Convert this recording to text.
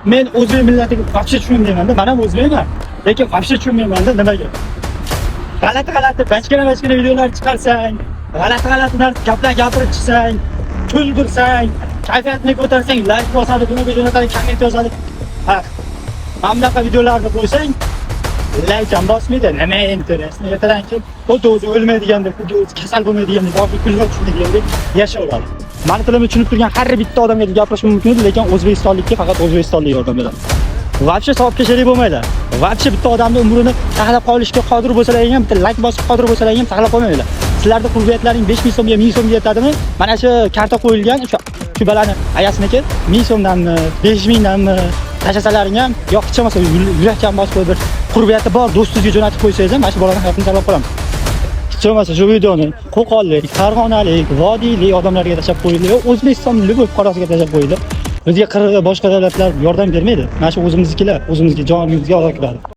men o'zbek millatiga вообще tushunmayman-da. Men ham o'zbekman. Lekin вообще tushunmayman-da nimaga. G'alati bachkana videolar chiqarsang, g'alati gaplar gapirib chiqsang, kuldirsang, kayfiyatni ko'tarsang, like bosadi, buni videolarga komment yozadi. Ha. Mamlaqa videolarni qo'ysang, like ham bosmaydi. Nima interesni ertadan keyin xuddi o'zi o'lmaydigandek, xuddi o'zi kasal bo'lmaydigandek, yoki kulib tushmaydigandek yashayveradi. Mani tilimni tushunib turgan har bitta odamga gapirish mumkin, lekin o'zbekistonlikka faqat o'zbekistonlik yordam beradi. Вообще savobgarchilik bo'lmaydi. Вообще bitta odamning umrini saqlab qolishga qodir bo'lsalar ham, bitta like bosib qodir bo'lsalar ham saqlab qolmaydi. Sizlarda qurbatlaring 5000 so'mga, 1000 so'mga yetadimi? Mana shu karta qo'yilgan shu balani ayasniki 1000 so'mdanmi, 5000 danmi tashlasalaring ham yo'q hech bo'lmasa yurakdan bosib qo'yib bir qurbati bor do'stingizga jo'natib qo'ysangiz ham mana shu bolaning hayotini saqlab qolamiz. Hech bo'lmasa shu videoni Qo'qonlik, Farg'onalik, Vodiylik odamlarga tashlab qo'yildi va O'zbekistonlik fuqarosiga tashlab qo'yildi. Bizga qirg'i boshqa davlatlar yordam bermaydi. Mana shu o'zimiznikilar, o'zimizga jonimizga ozor kiradi.